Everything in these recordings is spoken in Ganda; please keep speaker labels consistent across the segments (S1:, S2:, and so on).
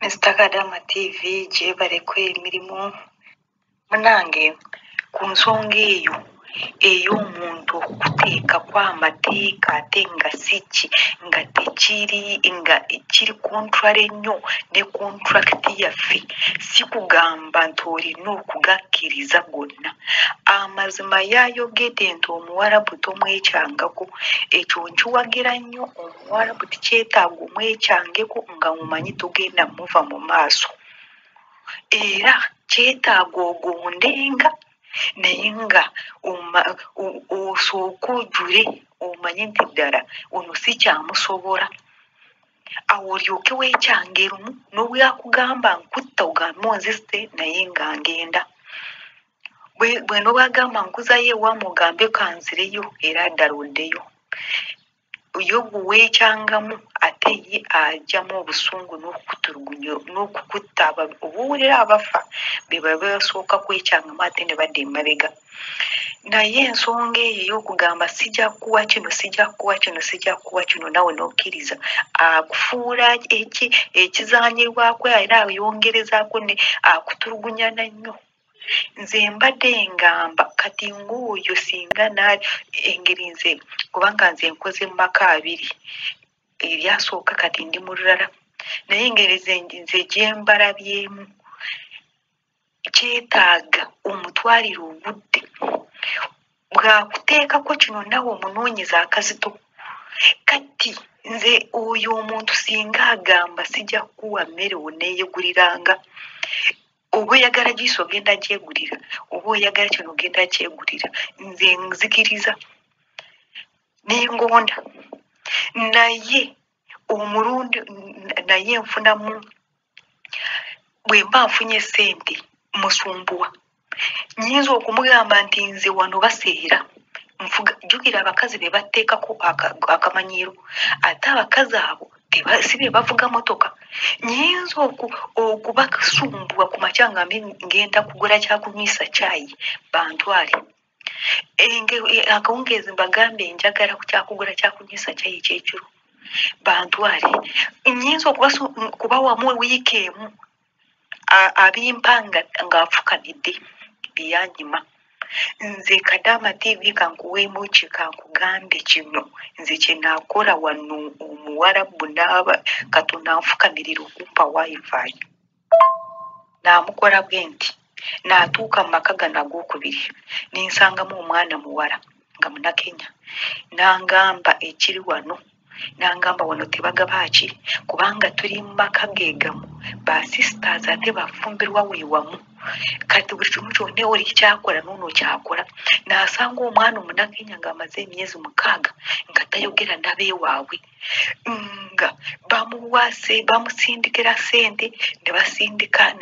S1: Mr. Kadama TV gye balekwa emirimu munange ku nsonga ey'omuntu okuteeka kw'amateeka ate nga nga tekiri nga kiri contrary ennyo ne contract yaffe si kugamba nti olina okugakkiriza gonna. Amazima yayogedde nti Omuwarabu tomwekyangako, ekyo nkiwagira nnyo. Omuwarabu tikyetaaga omwekyangeko nga mumanyi tugenda muva mu maaso, era kyetaaga ogondenga naye nga osooka ojjule omanye nti ddala ono si kyamusobola. Awo olyoke weekyange lumu n'obwakugamba nkutta ogambe onzise naye nga ngenda. Bwe n'obwagamba nkuzayo ewamu ogambe kanzireyo era ddala oddeyo. Yo bwe weekyangamu ate ye ajjamu obusungu n'okukutulugunya n'okukutta obuwulira abafa be baba basooka kwekyangamu ate ne badda emabega. Naye ensonga eyo ey'okugamba sijja kuwa kino sijja kuwa kino sijja kuwa kino nawe n'okkiriza akufuula ekizaanyirwako era ayongerezaako ne akutulugunya nnyo. Nze mbadde ngamba kati ng'oyo singa engeri nze kubanga nze nkoze mu maka abiri, eryasooka kati ndi mu lulala, naye engeri nze gye mbalabyemu kyetaaga omutwalire obudde. Bw'akuteekako kino nawe omunoonyeza akazito. Kati nze oyo omuntu singa agamba sijja kukuwa mmere oneeyeguliranga, oba oyagala giisi ogenda gyegulira, oba oyagala kino ogenda kyegulira, nze nzikiriza n'engonda. Naye omulundi naye nfunamu bwe mba nfunye ssente musumbuwa, nnyinza okumugamba nti nze wano baseera jjukira abakazi be batteekako akamanyiiro, ate abakazi abo si be bavuga motoka. Nnyinza okubasumbuwa ku makya nga ngenda kugula kyakunywisa caayi bantwale. Akawungeezi mbagambe njagala ku kyakugula kyakunywisa caayi ekyekiro bantwale. Nnyinza kubawamu wiiki emu abimpa ng'afukamidde byanyima. Nze Kadama TV kankuweemu ki kankugambe kino nze kye naakola wano Omuwarabu Katonda anfukamirira okumpa wifi. Naamukola bwe nti naatuuka mu maka gano ag'okubiri ninsangamu omwana muwala nga Munnakenya, n'angamba ekiri wano, n'angamba wano tebagabaaki kubanga tuli mu maka ge gamu, ba sisters ate bafumbirwa weewamu. Kati buli kimu kyonna oli kyakola n'ono kyakola. N'asanga omwana Omunnakenya ng'amaze emyezi 6 nga tayogera n'abeewaabwe, nga bamusindikira ssente ne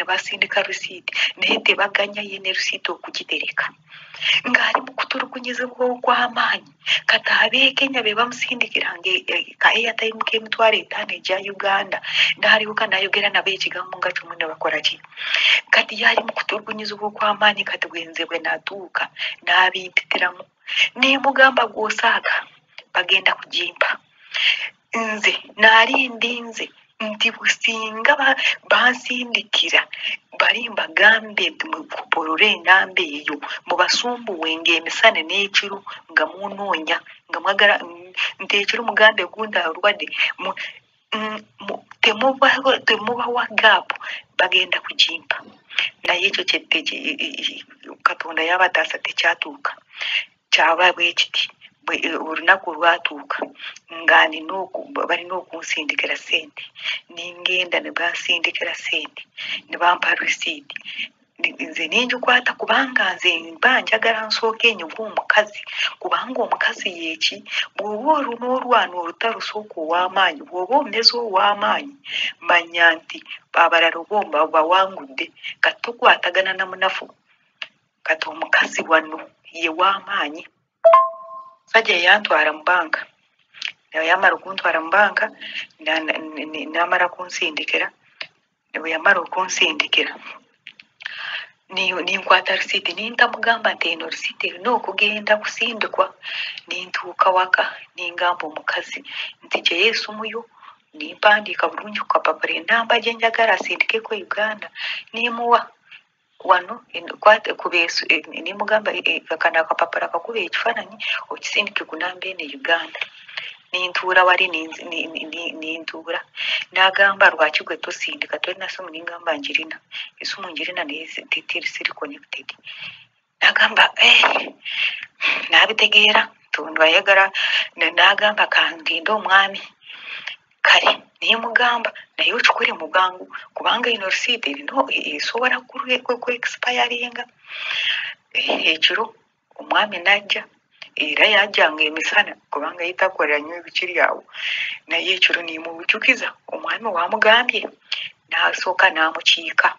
S1: basindika risiiti naye tebaganya ye ne risiiti okugitereka, ng'ali mu kutulugunyizibwa okw'amaanyi. Kati ab'e Kenya be bamusindikiranga ka airtime k'emitwalo 5 egya Uganda, n'alyoka n'ayogera nabo ekigambo nga kimu ne bakola ki. Kati yali mu kutulugunyizibwa okw'amaanyi. Kati bwe natuuka n'abimpitiramu ne mugamba gw'osaaga bagenda kugimpa. Nze naali ndinze nti businga bansindikira bali mbagambe nti mukupolole enamba eyo mubasumbuwe ng'emisana n'ekiro nga munoonya nga mwagala nti ekiro mugambe gundi alwadde temubawa gaapu bagenda kugimpa. Naye ekyo Katonda yabataasa tekyatuuka, kyaba bwe kiti. Olunaku lwatuuka nga balina okunsindikira ssente, ningenda ne bansindikira ssente ne bampa risiiti. Nze ningikwata kubanga nze mba njagala nsooke enyuga omukazi, kubanga omukazi yeeki bw'oba n'olwana olutalusooka ow'amaanyi, bw'oba omeze ow'amaanyi manya nti abalala oba bawangudde. Kati tokwatagana na munafu, kati omukazi wano ye w'amaanyi. Sajja yantwala mu banka, yamala okuntwala mu banka n'amala kunsindikira. Bwe yamala okunsindikira ninkwata risiiti nintamugamba nti eno risiiti erina okugenda kusindikwa. Nintuuka waka ningamba omukazi nti gyeyo esimu yo nimpandiika bulungi ku kapapula enamba gye njagala asindikeko Uganda nimuwa wano nimugamba kano akapapula kakuba ekifaananyi okisindike ku namba eno Uganda nintuula wali nintuula n'agamba lwaki gwe tosindika tolina simu ningamba njirina esimu njirina naye siri connected n'agamba n'abitegeera ayagala n'agamba kangende omwami kale naye mugamba naye okikole mu bwangu kubanga ino risiiti erina esobola ku expiringa ekiro omwami najja era yajjanga emisana kubanga yitakolera nnyo ebikiri awo naye ekiro nimubujukiza omwami wamugambye n'asooka n'amukiika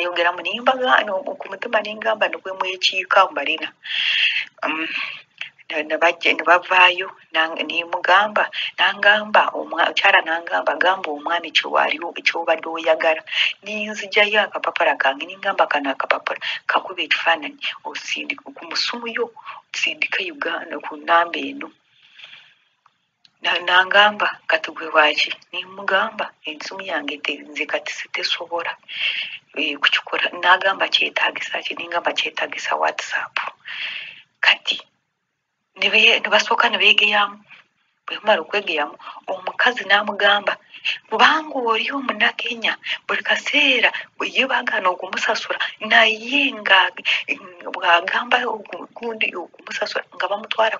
S1: yogera munimbagano ku mutima ningamba nibwe mwekiika mbalina nebavaayo nimugamba nangamba omukyala nangamba gamba omwami kyobadde oyagala ninzijayo akapapula kange ningamba kano akapapula kakuba ekifaananyi osindika ku musumu yo sindika Uganda ku namba eno nangamba kati gwe waki nimugamba ensimu yange nze kati sitesobola kukikola nagamba kyetagisa ki ningamba kyetagisa WhatsApp kati nebasooka nebeegeyamu bwemala okwegeyamu omukazi n'amugamba kubanga oli omunakenya buli kaseera ye baagaana okumusasula naye nga bwagamba gundi okumusasula nga bamutwala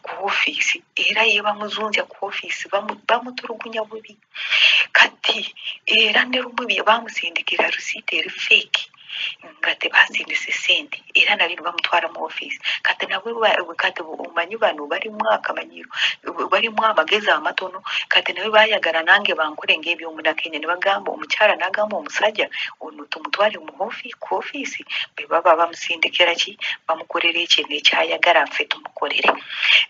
S1: ku ofiisi era ye bamuzunzya ku ofiisi bamutulugunya bubi kati era ne lumu bye bamusindikira risiiti eri feeki nga tebasindise sente era nabyo bamutwala mu ofiisi kati nabwe kati omanyi bano balimu akamanyiro balimu amagezi amatono kati nabwe bayagala nange bankole ng'ebyomunakenya ne bagamba omukyala n'agamba omusajja ono tumutwale ku ofiisi bwe baba bamusindikira ki bamukolera ekyo nekyayagala ffe tumukolere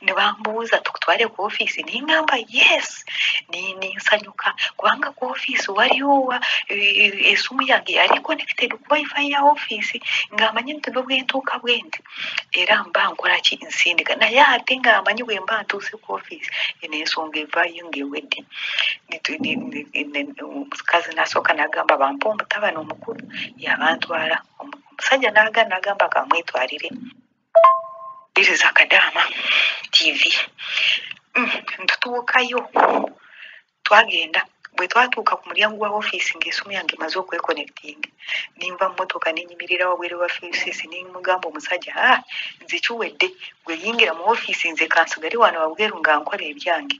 S1: ne bambuuza tukutwale ku ofiisi ningamba yes ninsanyuka kubanga ku ofiisi waliwo esimu yange yali connected ku wifi ya ofiisi ng'amanyi nti nobwentuuka bwendi era mba nkola ki nsindika naye ate ng'amanyi bwe mba ntuuse ku ofiisi n'ensonga evaayo ng'ewedde omukazi n'asooka n'agamba bampa omutabani omukulu yabantwala omusajja n'agamba kamwetwalire iriza Kadaama TV ntutuukayo twagenda bwe twatuuka ku mulyango gwa ofiisi ng'esimu yange maze okwekonectinga ninva mu motoka nenyimirira wabwere wa ofiisi nimugamba omusajja nze kiwedde gwe yingira mu ofiisi nze kansigale wano wabweru nga nkola ebyange